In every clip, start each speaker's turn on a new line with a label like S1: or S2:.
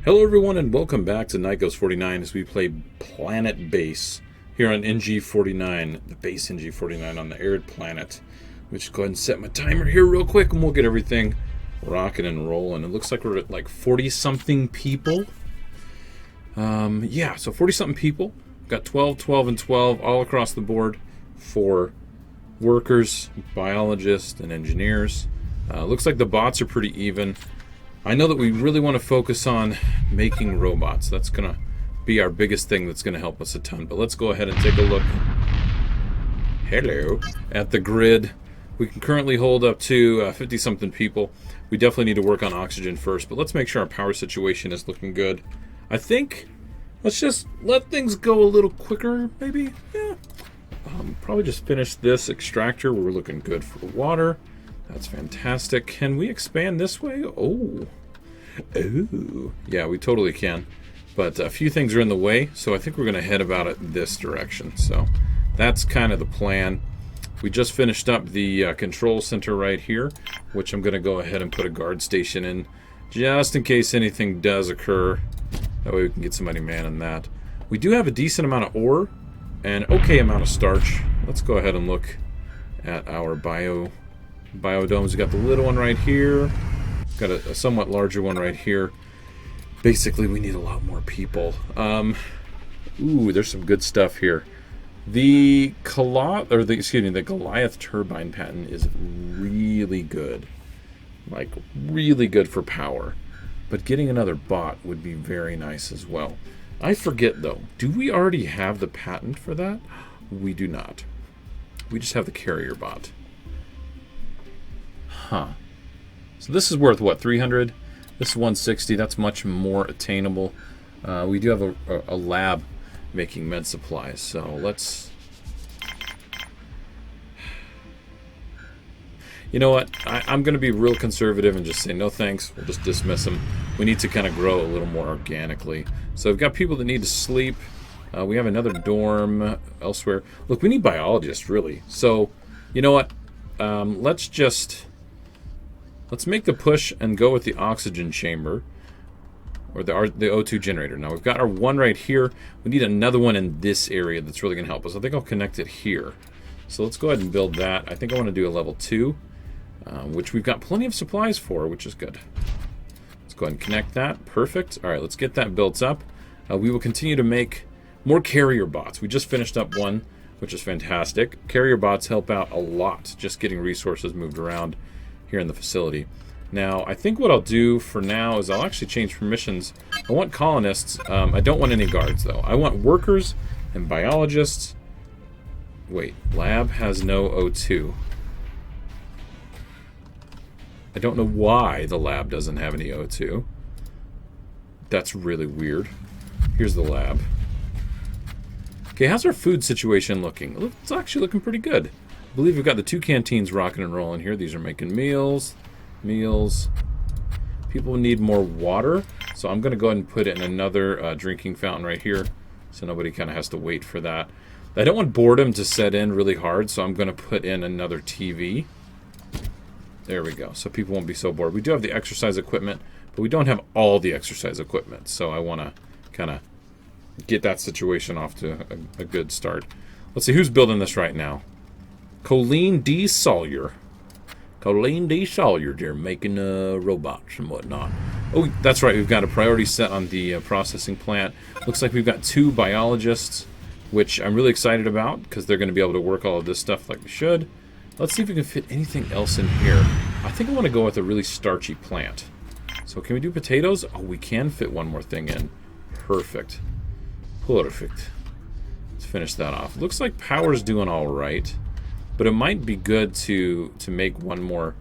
S1: Hello everyone and welcome back to Nikos49 as we play Planetbase here on NG49, the base NG49 on the Arid planet. Let me just go ahead and set my timer here real quick and we'll get everything rocking and rolling. It looks like we're at like 40-something people. Yeah, so 40-something people. We've got 12, 12, and 12 all across the board for workers, biologists, and engineers. Looks like the bots are pretty even. I know that we really want to focus on making robots. That's going to be our biggest thing that's going to help us a ton. But let's go ahead and take a look at the grid. We can currently hold up to 50-something people. We definitely need to work on oxygen first, but let's make sure our power situation is looking good. I think let's just let things go a little quicker, maybe. Yeah. Probably just finish this extractor. We're looking good for water. That's fantastic. Can we expand this way? Oh. Yeah, we totally can. But a few things are in the way, so I think we're going to head about it this direction. So that's kind of the plan. We just finished up the control center right here, which I'm going to go ahead and put a guard station in, just in case anything does occur. That way we can get somebody manning that. We do have a decent amount of ore and an okay amount of starch. Let's go ahead and look at our biodomes. We got the little one right here. Got a somewhat larger one right here. Basically, we need a lot more people. Ooh, there's some good stuff here. The Goliath turbine patent is really good. Like, really good for power. But getting another bot would be very nice as well. I forget, though. Do we already have the patent for that? We do not. We just have the carrier bot. Huh. So this is worth, what, 300? This is 160. That's much more attainable. We do have a lab making med supplies, so let's... You know what? I'm going to be real conservative and just say no thanks. We'll just dismiss them. We need to kind of grow a little more organically. So we've got people that need to sleep. We have another dorm elsewhere. Look, we need biologists, really. So, you know what? Let's make the push and go with the oxygen chamber, or the O2 generator. Now we've got our one right here. We need another one in this area that's really going to help us. I think I'll connect it here. So let's go ahead and build that. I think I want to do a level 2, which we've got plenty of supplies for, which is good. Let's go ahead and connect that. Perfect. All right, let's get that built up. We will continue to make more carrier bots. We just finished up one, which is fantastic. Carrier bots help out a lot, just getting resources moved around here in the facility. Now, I think what I'll do for now is I'll actually change permissions. I want colonists. I don't want any guards, though. I want workers and biologists. Wait, lab has no O2. I don't know why the lab doesn't have any O2. That's really weird. Here's the lab. Okay, how's our food situation looking? It's actually looking pretty good. I believe we've got the 2 canteens rocking and rolling here. These are making meals. People need more water, so I'm going to go ahead and put in another drinking fountain right here, so nobody kind of has to wait for that. I don't want boredom to set in really hard, so I'm going to put in another TV. There we go, so people won't be so bored. We do have the exercise equipment, but we don't have all the exercise equipment, so I want to kind of get that situation off to a good start. Let's see, who's building this right now? Colleen D. Sawyer. Colleen D. Sawyer, they're making robots and whatnot. Oh, that's right, we've got a priority set on the processing plant. Looks like we've got 2 biologists, which I'm really excited about because they're going to be able to work all of this stuff like we should. Let's see if we can fit anything else in here. I think I want to go with a really starchy plant. So can we do potatoes? Oh, we can fit one more thing in. Perfect. Perfect. Let's finish that off. Looks like power's doing all right. But it might be good to make one more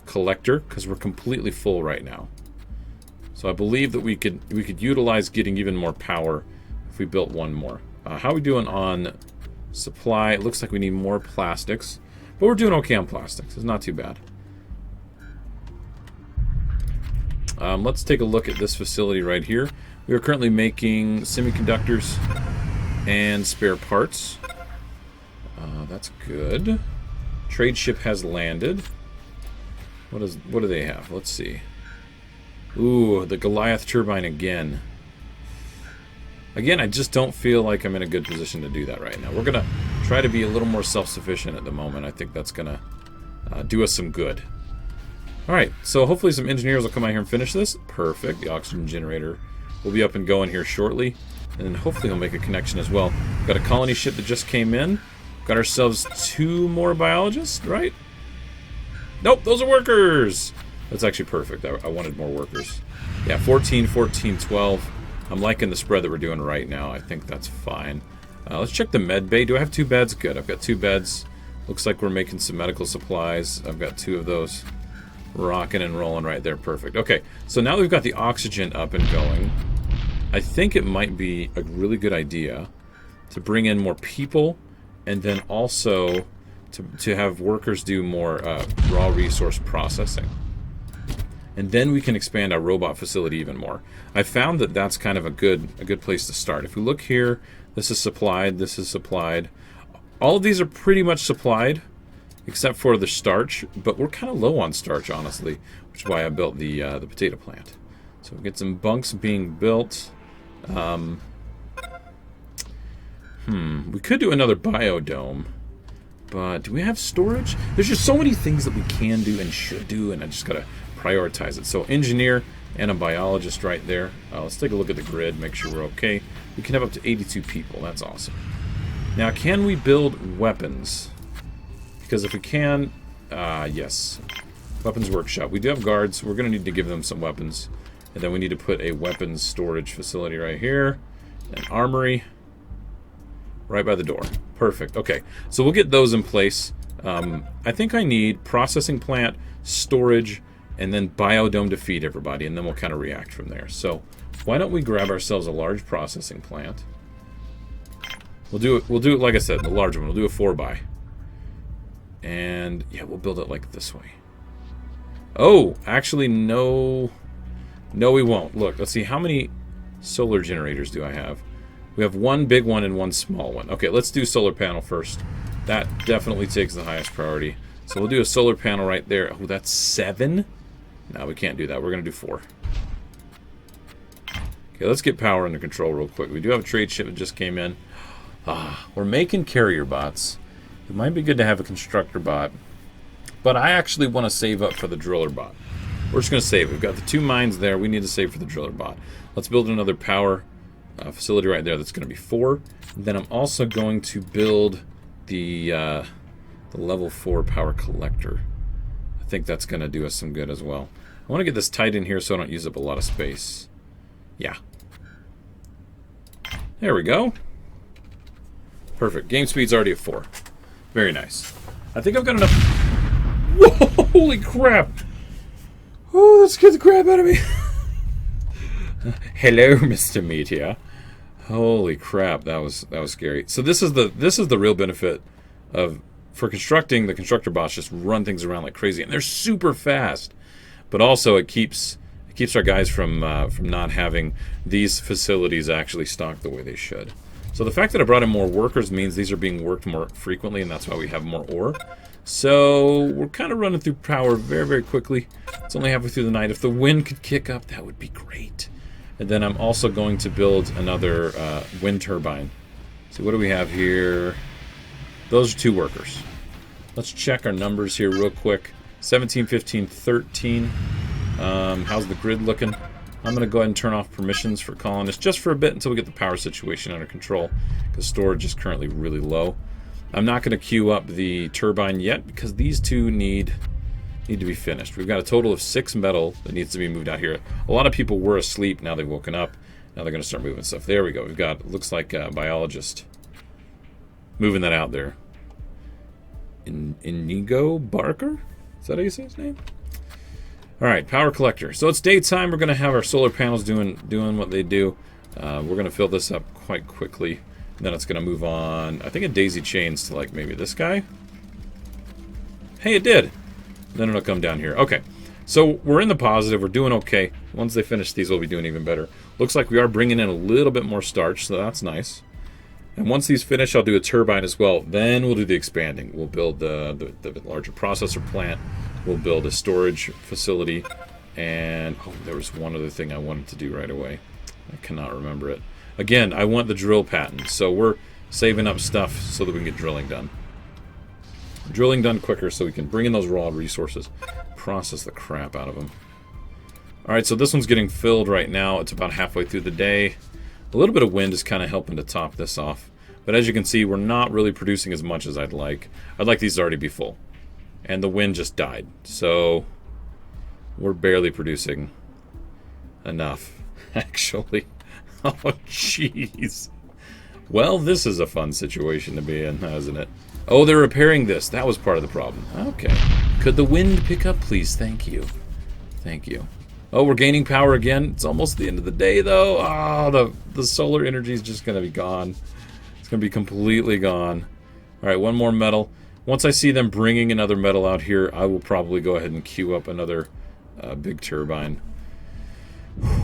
S1: collector because we're completely full right now. So I believe that we could utilize getting even more power if we built one more. How are we doing on supply? It looks like we need more plastics, but we're doing okay on plastics. It's not too bad. Let's take a look at this facility right here. We are currently making semiconductors and spare parts. That's good. Trade ship has landed. What do they have? Let's see. Ooh, the Goliath turbine again. Again, I just don't feel like I'm in a good position to do that right now. We're going to try to be a little more self-sufficient at the moment. I think that's going to do us some good. Alright, so hopefully some engineers will come out here and finish this. Perfect. The oxygen generator will be up and going here shortly. And then hopefully he'll make a connection as well. Got a colony ship that just came in. Got ourselves 2 more biologists, right? Nope, those are workers! That's actually perfect. I wanted more workers. Yeah, 14, 14, 12. I'm liking the spread that we're doing right now. I think that's fine. Let's check the med bay. Do I have 2 beds? Good, I've got 2 beds. Looks like we're making some medical supplies. I've got 2 of those. Rocking and rolling right there. Perfect. Okay, so now we've got the oxygen up and going. I think it might be a really good idea to bring in more people and then also to have workers do more raw resource processing. And then we can expand our robot facility even more. I found that that's kind of a good place to start. If we look here, this is supplied, this is supplied. All of these are pretty much supplied, except for the starch, but we're kind of low on starch, honestly, which is why I built the potato plant. So we get some bunks being built. We could do another biodome, but do we have storage? There's just so many things that we can do and should do, and I just gotta prioritize it. So engineer and a biologist right there. Let's take a look at the grid, make sure we're okay. We can have up to 82 people. That's awesome. Now, can we build weapons? Because if we can, yes. Weapons workshop. We do have guards. We're going to need to give them some weapons. And then we need to put a weapons storage facility right here. An armory. Right by the door. Perfect. Okay. So we'll get those in place. I think I need processing plant, storage, and then biodome to feed everybody. And then we'll kind of react from there. So why don't we grab ourselves a large processing plant. We'll do it like I said, the large one. We'll do a 4x. And, yeah, we'll build it like this way. Oh, actually, no. No, we won't. Look, let's see. How many solar generators do I have? We have 1 big one and 1 small one. Okay, let's do solar panel first. That definitely takes the highest priority. So we'll do a solar panel right there. Oh, that's 7? No, we can't do that. We're going to do 4. Okay, let's get power under control real quick. We do have a trade ship that just came in. We're making carrier bots. It might be good to have a constructor bot. But I actually want to save up for the driller bot. We're just going to save. We've got the 2 mines there. We need to save for the driller bot. Let's build another power facility right there. That's going to be 4. Then I'm also going to build the level 4 power collector. I think that's going to do us some good as well. I want to get this tight in here so I don't use up a lot of space. Yeah. There we go. Perfect. Game speed's already at 4. Very nice. I think I've got enough... Whoa, holy crap! Oh, that scared the crap out of me. Hello, Mr. Meteor. Holy crap, that was scary. So this is the real benefit of for constructing. The constructor bots just run things around like crazy, and they're super fast. But also it keeps our guys from not having these facilities actually stocked the way they should. So the fact that I brought in more workers means these are being worked more frequently, and that's why we have more ore. So we're kind of running through power very, very quickly. It's only halfway through the night. If the wind could kick up, that would be great. And then I'm also going to build another wind turbine. So what do we have here? Those are 2 workers. Let's check our numbers here real quick. 17, 15, 13. How's the grid looking? I'm going to go ahead and turn off permissions for colonists just for a bit until we get the power situation under control, because storage is currently really low. I'm not going to queue up the turbine yet because these 2 need to be finished. We've got a total of 6 metal that needs to be moved out here. A lot of people were asleep. Now they've woken up. Now they're going to start moving stuff. There we go. We've got, looks like a biologist moving that out there. Inigo Barker? Is that how you say his name? Alright, power collector. So it's daytime. We're going to have our solar panels doing what they do. We're going to fill this up quite quickly. And then it's going to move on. I think it daisy chains to like maybe this guy. Hey, it did. Then it'll come down here. Okay. So we're in the positive. We're doing okay. Once they finish these, we'll be doing even better. Looks like we are bringing in a little bit more starch, so that's nice. And once these finish, I'll do a turbine as well. Then we'll do the expanding. We'll build the larger processor plant. We'll build a storage facility. And, oh, there was one other thing I wanted to do right away. I cannot remember it. Again, I want the drill patent, so we're saving up stuff so that we can get drilling done. Drilling done quicker so we can bring in those raw resources. Process the crap out of them. Alright, so this one's getting filled right now. It's about halfway through the day. A little bit of wind is kind of helping to top this off. But as you can see, we're not really producing as much as I'd like. I'd like these to already be full. And the wind just died. So we're barely producing enough, actually. Oh, jeez. Well, this is a fun situation to be in, isn't it? Oh, they're repairing this. That was part of the problem. Okay. Could the wind pick up, please? Thank you. Thank you. Oh, we're gaining power again. It's almost the end of the day, though. Oh, the solar energy is just going to be gone. It's going to be completely gone. All right, one more metal. Once I see them bringing another metal out here, I will probably go ahead and queue up another big turbine.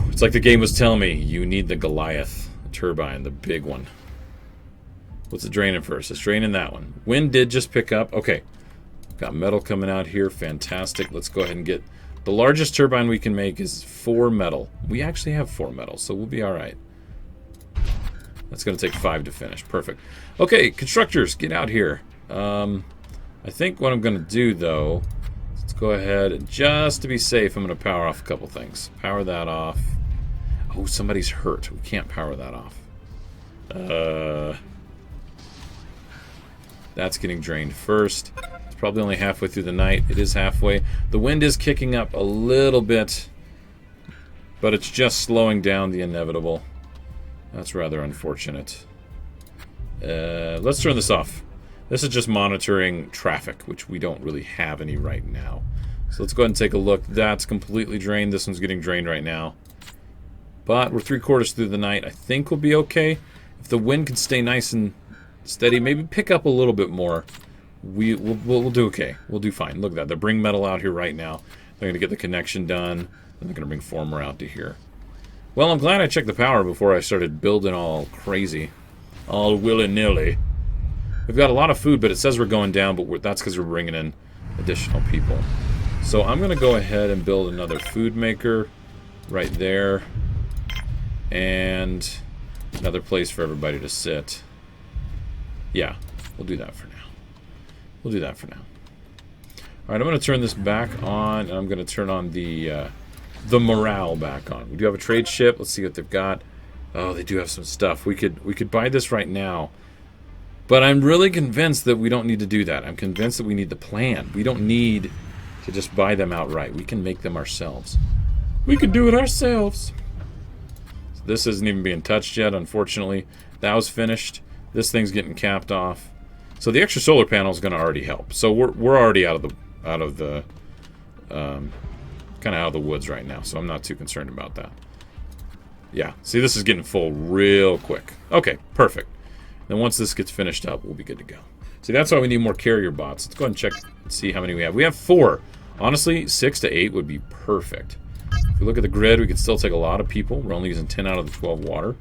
S1: It's like the game was telling me, you need the Goliath turbine, the big one. What's it draining first? It's draining that one. Wind did just pick up. Okay. Got metal coming out here. Fantastic. Let's go ahead and get... The largest turbine we can make is 4 metal. We actually have 4 metal, so we'll be alright. That's going to take 5 to finish. Perfect. Okay, constructors, get out here. I think what I'm going to do, though... Let's go ahead and just to be safe, I'm going to power off a couple things. Power that off. Oh, somebody's hurt. We can't power that off. That's getting drained first. It's probably only halfway through the night. It is halfway. The wind is kicking up a little bit, but it's just slowing down the inevitable. That's rather unfortunate. Let's turn this off. This is just monitoring traffic, which we don't really have any right now. So let's go ahead and take a look. That's completely drained. This one's getting drained right now. But we're 3/4 through the night. I think we'll be okay. If the wind can stay nice and steady, maybe pick up a little bit more, we'll do okay. We'll do fine. Look at that. They're bringing metal out here right now. They're going to get the connection done, and they're going to bring former out to here. Well, I'm glad I checked the power before I started building all crazy. All willy-nilly. We've got a lot of food, but it says we're going down, but that's because we're bringing in additional people. So I'm going to go ahead and build another food maker right there. And another place for everybody to sit. Yeah, we'll do that for now. We'll do that for now. Alright, I'm going to turn this back on, and I'm going to turn on the morale back on. We do have a trade ship. Let's see what they've got. Oh, they do have some stuff. We could buy this right now. But I'm really convinced that we don't need to do that. I'm convinced that we need the plan. We don't need to just buy them outright. We can make them ourselves. We can do it ourselves. So this isn't even being touched yet, unfortunately. That was finished. This thing's getting capped off. So the extra solar panel is going to already help. So we're already out of the kind of out of the woods right now. So I'm not too concerned about that. Yeah. See, this is getting full real quick. Okay, perfect. Then once this gets finished up, we'll be good to go. See, that's why we need more carrier bots. Let's go ahead and check and see how many we have. We have 4. Honestly, 6 to 8 would be perfect. If we look at the grid, we could still take a lot of people. We're only using 10 out of the 12 water.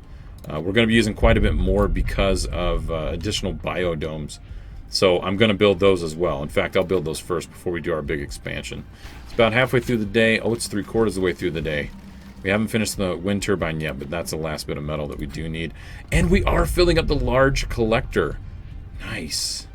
S1: We're going to be using quite a bit more because of additional biodomes. So I'm going to build those as well. In fact, I'll build those first before we do our big expansion. It's about halfway through the day. Oh, it's 3/4 of the way through the day. We haven't finished the wind turbine yet, but that's the last bit of metal that we do need. And we are filling up the large collector. Nice.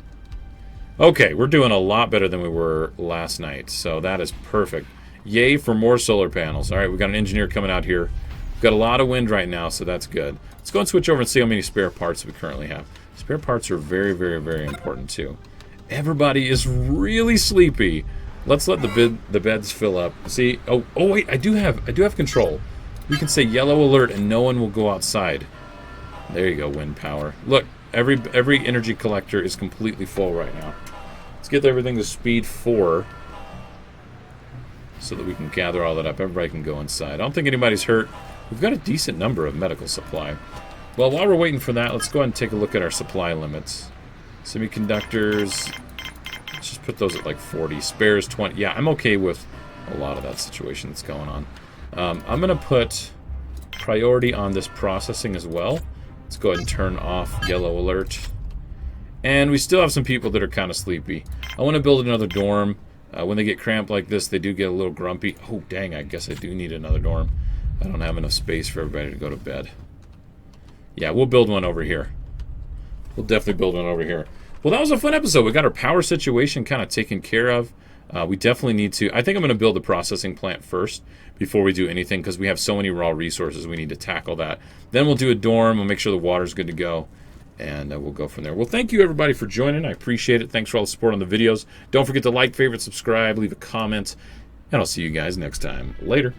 S1: Okay, we're doing a lot better than we were last night, so that is perfect. Yay for more solar panels. All right, we've got an engineer coming out here. We've got a lot of wind right now, so that's good. Let's go and switch over and see how many spare parts we currently have. Spare parts are very, very, very important, too. Everybody is really sleepy. Let's let the beds fill up. See, oh wait, I do have control. We can say yellow alert and no one will go outside. There you go, wind power. Look, every energy collector is completely full right now. Let's get everything to speed 4 so that we can gather all that up. Everybody can go inside. I don't think anybody's hurt. We've got a decent number of medical supply. Well, while we're waiting for that, let's go ahead and take a look at our supply limits. Semiconductors. Let's just put those at like 40. Spares 20. Yeah, I'm okay with a lot of that situation that's going on. I'm going to put priority on this processing as well. Let's go ahead and turn off yellow alert. And we still have some people that are kind of sleepy. I want to build another dorm. When they get cramped like this, they do get a little grumpy. Oh, dang, I guess I do need another dorm. I don't have enough space for everybody to go to bed. Yeah, we'll build one over here. We'll definitely build one over here. Well, that was a fun episode. We got our power situation kind of taken care of. We definitely need to... I think I'm going to build a processing plant first before we do anything, because we have so many raw resources. We need to tackle that. Then we'll do a dorm. We'll make sure the water's good to go. And we'll go from there. Well, thank you, everybody, for joining. I appreciate it. Thanks for all the support on the videos. Don't forget to like, favorite, subscribe, leave a comment. And I'll see you guys next time. Later.